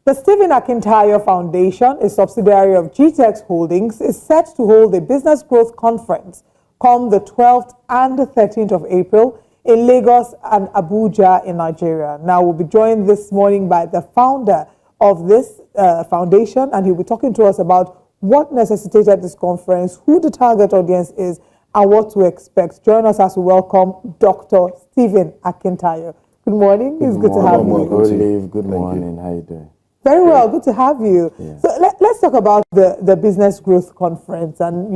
The Stephen Akintayo Foundation, a subsidiary of GTEX Holdings, is set to hold a business growth conference come the 12th and the 13th of April in Lagos and Abuja in Nigeria. Now, we'll be joined this morning by the founder of this foundation, and he'll be talking to us about what necessitated this conference, who the target audience is, and what to expect. Join us as we welcome Dr. Stephen Akintayo. Good morning. It's good to have you. Olive, good morning. How you doing? Very well. Good to have you. Yeah. So let's talk about the Business Growth Conference and,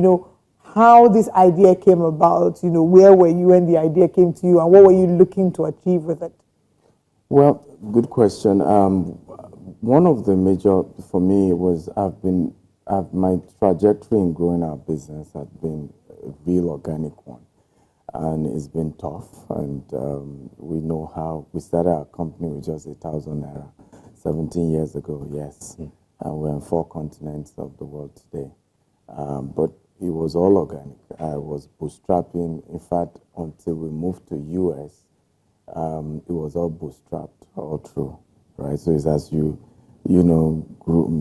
how this idea came about. Where were you when the idea came to you, and what were you looking to achieve with it? Well, good question. One of the major for me was my trajectory in growing our business had been a real organic one, and it's been tough. And we know how we started our company with just 1,000 naira 17 years ago. Yes, and we're on 4 continents of the world today. But it was all organic. I was bootstrapping. In fact, until we moved to US, it was all bootstrapped all through, right? So it's as you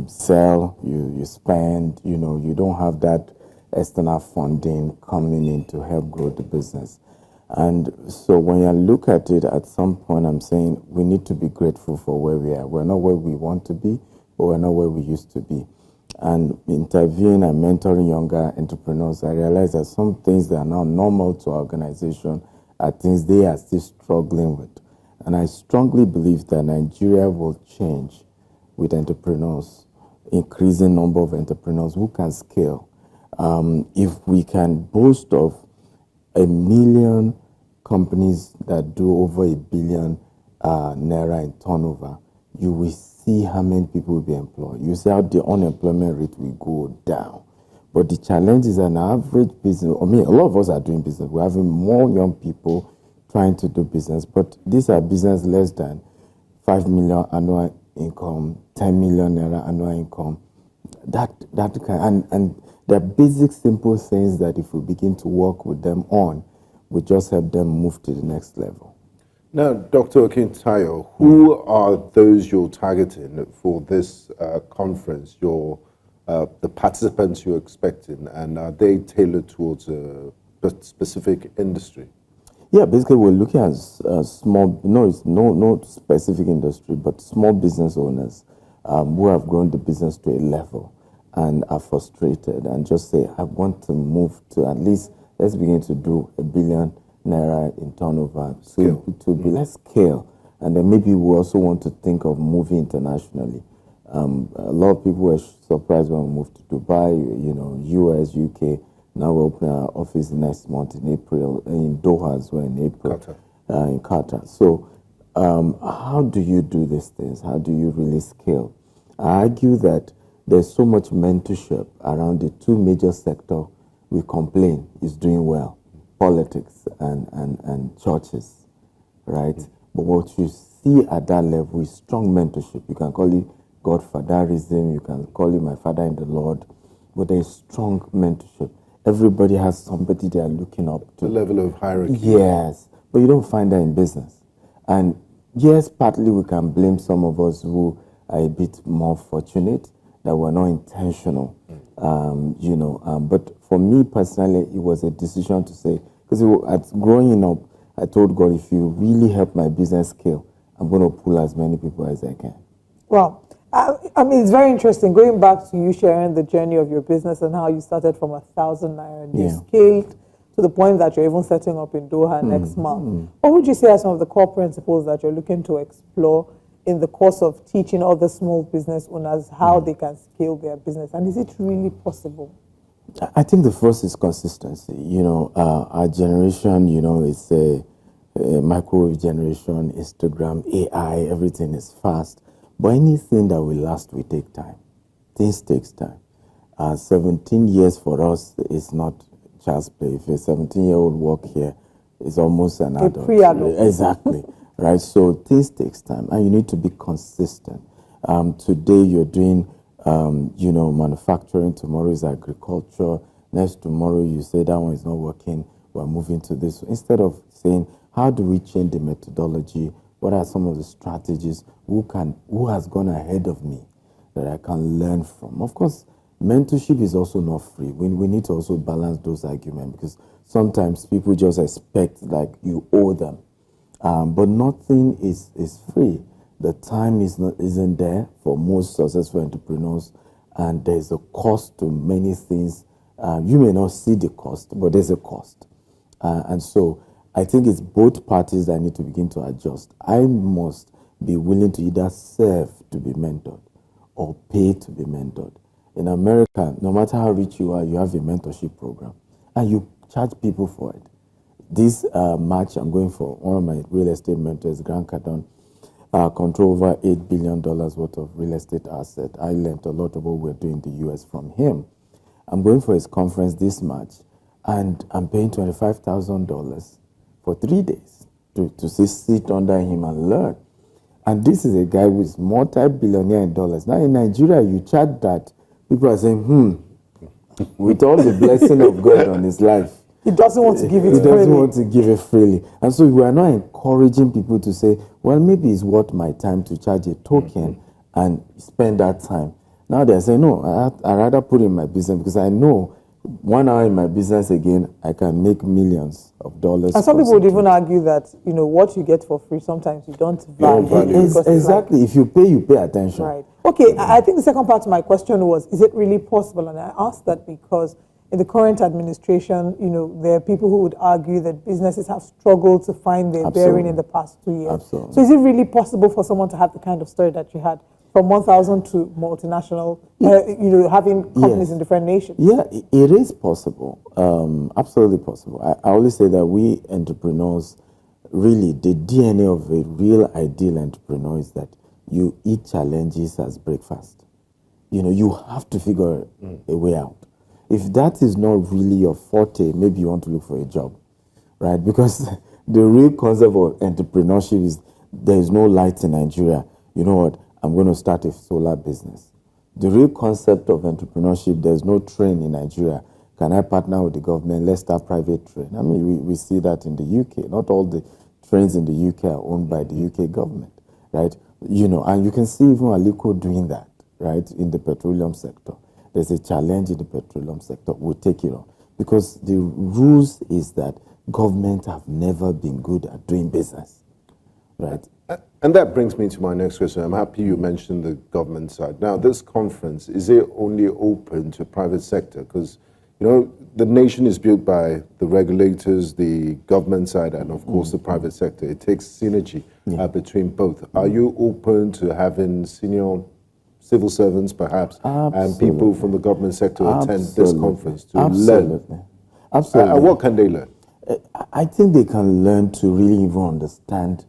sell, you spend, you don't have that external funding coming in to help grow the business. And so when I look at it, at some point I'm saying we need to be grateful for where we are. We're not where we want to be, but we're not where we used to be. And interviewing and mentoring younger entrepreneurs, I realized that some things that are now normal to our organization are things they are still struggling with. And I strongly believe that Nigeria will change with entrepreneurs, increasing number of entrepreneurs who can scale. If we can boast of 1 million companies that do over 1 billion naira in turnover, you will see how many people will be employed. You see how the unemployment rate will go down. But the challenge is an average business. I mean, a lot of us are doing business. We're having more young people trying to do business, but these are business less than 5 million annual income, 10 million naira annual income. And they're basic, simple things that if we begin to work with them on, we just help them move to the next level. Now, Dr. Akintayo, who are those you're targeting for this conference? The participants you're expecting, and are they tailored towards a specific industry? Yeah, basically we're looking at small, it's no specific industry, but small business owners who have grown the business to a level and are frustrated and just say, I want to move to at least, let's begin to do 1 billion naira in turnover to be less scale. And then maybe we also want to think of moving internationally. A lot of people were surprised when we moved to Dubai, US, UK. Now we're opening our office next month in April, in Doha as well in April, in Qatar. So how do you do these things? How do you really scale? I argue that there's so much mentorship around the 2 major sectors we complain is doing well, politics and churches, right? But what you see at that level is strong mentorship. You can call it godfatherism, you can call it my father in the Lord, but there's strong mentorship. Everybody has somebody they are looking up to. The level of hierarchy. Yes, but you don't find that in business. And yes, partly we can blame some of us who are a bit more fortunate that were not intentional, but for me personally, it was a decision to say, because growing up, I told God, if you really help my business scale, I'm going to pull as many people as I can. Well, I mean, it's very interesting going back to you sharing the journey of your business and how you started from 1,000 naira and you scaled to the point that you're even setting up in Doha next month. What would you say are some of the core principles that you're looking to explore in the course of teaching other small business owners how they can scale their business? And is it really possible? I think the first is consistency. Our generation, it's a microwave generation, Instagram, AI, everything is fast. But anything that will last will take time. Things takes time. 17 years for us is not child's play. If a 17-year-old walk here, it's almost an adult. Pre-adult. Exactly. Right? So things takes time, and you need to be consistent. Today you're doing, manufacturing. Tomorrow is agriculture. Next tomorrow you say that one is not working. We're moving to this. Instead of saying, how do we change the methodology? What are some of the strategies? Who has gone ahead of me that I can learn from? Of course, mentorship is also not free. We need to also balance those arguments, because sometimes people just expect like you owe them. But nothing is free. The time isn't there for most successful entrepreneurs, and there's a cost to many things. You may not see the cost, but there's a cost. And so I think it's both parties that need to begin to adjust. I must be willing to either serve to be mentored or pay to be mentored. In America, no matter how rich you are, you have a mentorship program, and you charge people for it. This March, I'm going for one of my real estate mentors, Grant Cardone, control over $8 billion worth of real estate asset. I learned a lot of what we're doing in the US from him. I'm going for his conference this March, and I'm paying $25,000 for 3 days to sit under him and learn. And this is a guy who is multi-billionaire in dollars. Now in Nigeria, you charge that, people are saying, with all the blessing of God on his life, he doesn't want to give it freely. He doesn't want to give it freely. And so we are not encouraging people to say, well, maybe it's worth my time to charge a token and spend that time. Now they're saying, no, I'd rather put in my business, because I know 1 hour in my business again, I can make millions of dollars. And some people would even argue that, what you get for free, sometimes you don't value. Exactly. If you pay attention. Right. Okay, I think the second part of my question was, is it really possible? And I asked that because in the current administration, there are people who would argue that businesses have struggled to find their bearing in the past 2 years. Absolutely. So is it really possible for someone to have the kind of story that you had, from 1,000 to multinational, having companies in different nations? Yeah, it is possible. Absolutely possible. I always say that we entrepreneurs, really, the DNA of a real ideal entrepreneur is that you eat challenges as breakfast. You have to figure a way out. If that is not really your forte, maybe you want to look for a job, right? Because the real concept of entrepreneurship is there is no light in Nigeria. You know what? I'm going to start a solar business. The real concept of entrepreneurship, there's no train in Nigeria. Can I partner with the government? Let's start private train. I mean, we see that in the UK. Not all the trains in the UK are owned by the UK government, right? And you can see even Aliko doing that, right, in the petroleum sector. There's a challenge in the petroleum sector. We'll take it on. Because the rules is that government have never been good at doing business, right? And that brings me to my next question. I'm happy you mentioned the government side. Now, this conference, is it only open to private sector? Because, the nation is built by the regulators, the government side, and of course the private sector. It takes synergy between both. Are you open to having senior civil servants, perhaps, and people from the government sector attend this conference to learn? Absolutely. What can they learn? I think they can learn to really even understand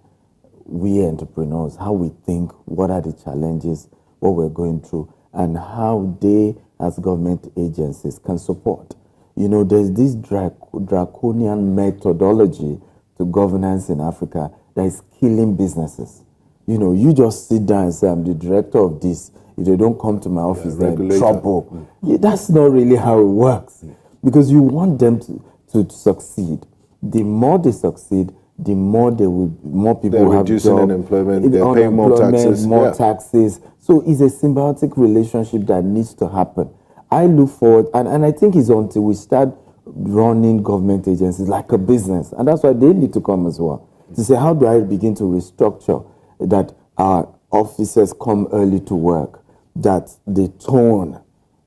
we entrepreneurs, how we think, what are the challenges, what we're going through, and how they, as government agencies, can support. There's this draconian methodology to governance in Africa that is killing businesses. You just sit down and say, I'm the director of this. If they don't come to my office, they're in trouble. That's not really how it works. Because you want them to succeed. The more they succeed, the more people they're will have reducing jobs, unemployment, they're paying more taxes. Taxes. So it's a symbiotic relationship that needs to happen. I look forward, and I think it's until we start running government agencies like a business, and that's why they need to come as well, to say, how do I begin to restructure that our officers come early to work, that the tone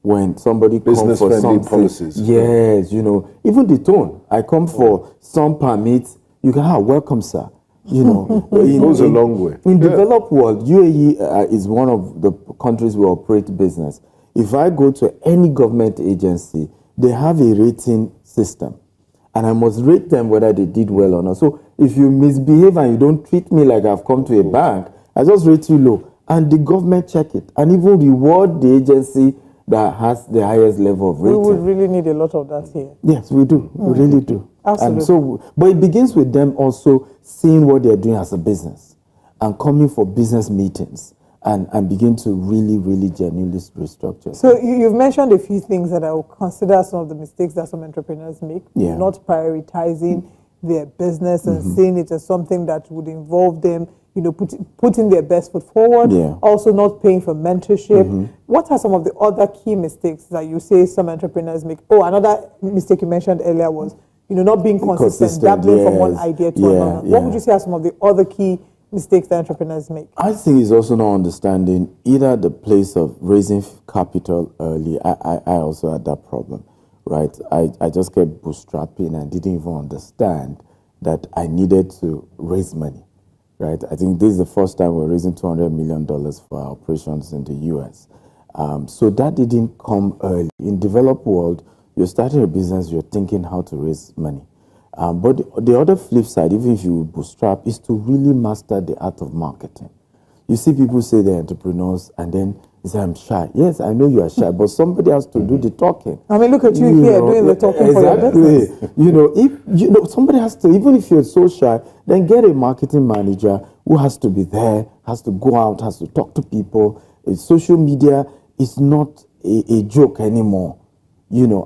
when somebody comes for something, policies. Yes, even the tone. I come for some permits, you can welcome, sir. It goes a long way. In developed world, UAE is one of the countries we operate business. If I go to any government agency, they have a rating system, and I must rate them whether they did well or not. So if you misbehave and you don't treat me like I've come to a bank, I just rate you low, and the government check it and even reward the agency that has the highest level of rating. We would really need a lot of that here. Yes, we do. We really do. Absolutely. And so, but it begins with them also seeing what they're doing as a business and coming for business meetings and begin to really, really genuinely restructure. So you've mentioned a few things that I will consider some of the mistakes that some entrepreneurs make. Not prioritizing their business and seeing it as something that would involve them putting their best foot forward, Yeah. also not paying for mentorship. What are some of the other key mistakes that you say some entrepreneurs make? Oh, another mistake you mentioned earlier was, not being consistent, dabbling from one yes. idea to Yeah, another. What would yeah. you say are some of the other key mistakes that entrepreneurs make? I think it's also not understanding either the place of raising capital early. I also had that problem, right? I just kept bootstrapping and didn't even understand that I needed to raise money, right? I think this is the first time we're raising $200 million for our operations in the US. So that didn't come early. In developed world, you're starting a business, you're thinking how to raise money. But the other flip side, even if you bootstrap, is to really master the art of marketing. You see people say they're entrepreneurs and then they say, I'm shy. Yes, I know you are shy, but somebody has to do the talking. I mean, look at you here doing the talking for your business. If somebody has to, even if you're so shy, then get a marketing manager who has to be there, has to go out, has to talk to people. Social media is not a joke anymore.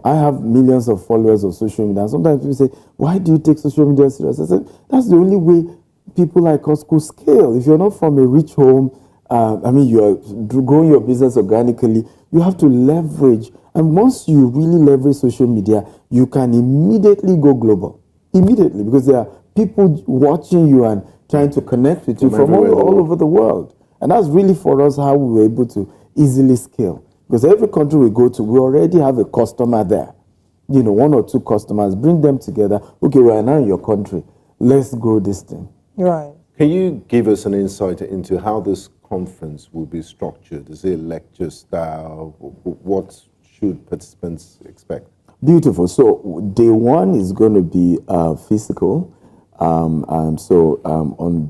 I have millions of followers on social media. And sometimes people say, why do you take social media serious? I said, that's the only way people like us could scale. If you're not from a rich home, you're growing your business organically, you have to leverage. And once you really leverage social media, you can immediately go global. Immediately, because there are people watching you and trying to connect with you from all over the world. And that's really for us how we were able to easily scale. Because every country we go to, we already have a customer there. One or two customers, bring them together. Okay, we're now in your country. Let's grow this thing. Right. Can you give us an insight into how this conference will be structured? Is it lecture style? What should participants expect? Beautiful. So day one is going to be physical. On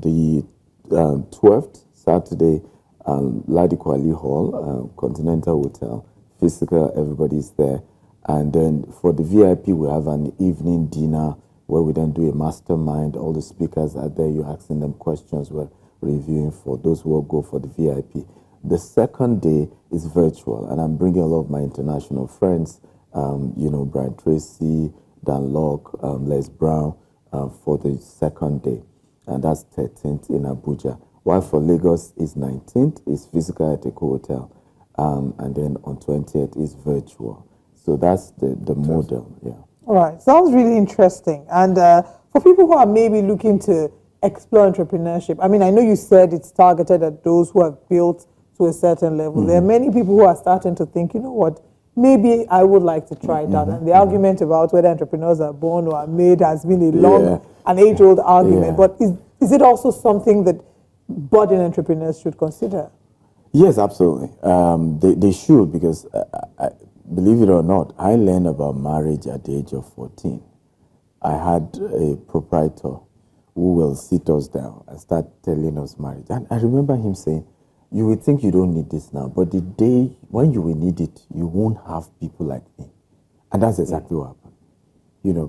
the 12th, Saturday, Ladiko Ali Hall, Continental Hotel, physical, everybody's there. And then for the VIP, we have an evening dinner where we then do a mastermind. All the speakers are there. You're asking them questions. We're reviewing for those who will go for the VIP. The second day is virtual, and I'm bringing a lot of my international friends, Brian Tracy, Dan Locke, Les Brown, for the second day. And that's 13th in Abuja. While for Lagos is 19th, is physical at Eco Hotel. And then on 20th is virtual. So that's the model, yeah. All right, sounds really interesting. And for people who are maybe looking to explore entrepreneurship, I know you said it's targeted at those who have built to a certain level. There are many people who are starting to think, you know what, maybe I would like to try it out. And the argument about whether entrepreneurs are born or are made has been a long and age-old argument. But is it also something that budding entrepreneurs should consider? Yes, absolutely. They should, because believe it or not, I learned about marriage at the age of 14. I had a proprietor who will sit us down and start telling us marriage. And I remember him saying, you will think you don't need this now, but the day when you will need it, you won't have people like me. And that's exactly what happened.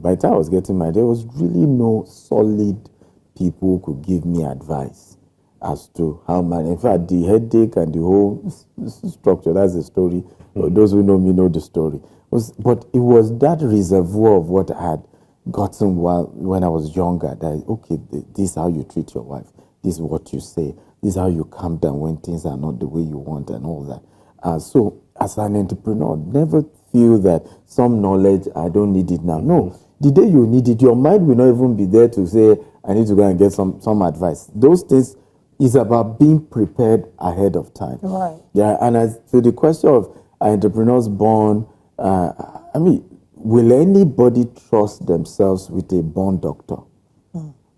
By the time I was getting married, there was really no solid people who could give me advice as to how in fact, the headache and the whole structure, that's the story. Those who know me know the story. But it was that reservoir of what I had gotten when I was younger, that, okay, this is how you treat your wife. This is what you say. This is how you calm down when things are not the way you want and all that. So as an entrepreneur, never feel that some knowledge, I don't need it now. No, the day you need it, your mind will not even be there to say, I need to go and get some advice. Those things is about being prepared ahead of time. Right. Yeah, and as to the question of are entrepreneurs born, will anybody trust themselves with a born doctor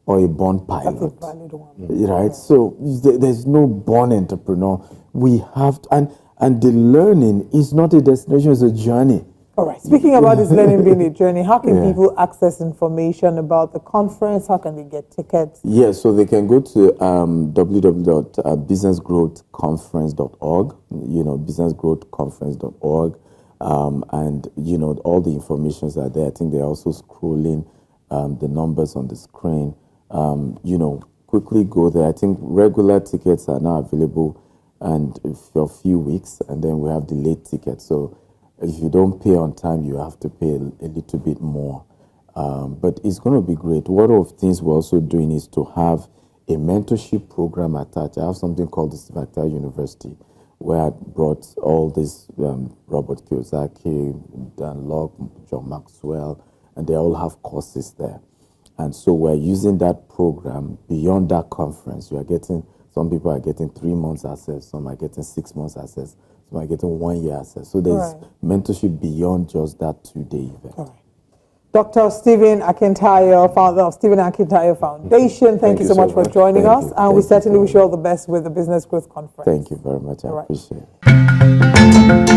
or a born pilot? That's a valid one. Right? Yeah. So there's no born entrepreneur. We have to, and the learning is not a destination, it's a journey. All right. Speaking about this learning being a journey, how can people access information about the conference? How can they get tickets? Yes, so they can go to www.businessgrowthconference.org, businessgrowthconference.org, and, all the informations are there. I think they're also scrolling the numbers on the screen. Quickly go there. I think regular tickets are now available and for a few weeks, and then we have the late tickets. So if you don't pay on time, you have to pay a little bit more. But it's going to be great. One of the things we're also doing is to have a mentorship program attached. I have something called the Akintayo University, where I brought all these Robert Kiyosaki, Dan Locke, John Maxwell, and they all have courses there. And so we're using that program beyond that conference. You are getting, some people are getting 3 months access, some are getting 6 months access, some are getting 1 year access. So there's mentorship beyond just that 2-day event. All right. Dr. Stephen Akintayo, founder of Stephen Akintayo Foundation, thank you so much for joining us. And we certainly wish you all the best with the Business Growth Conference. Thank you very much. I appreciate it.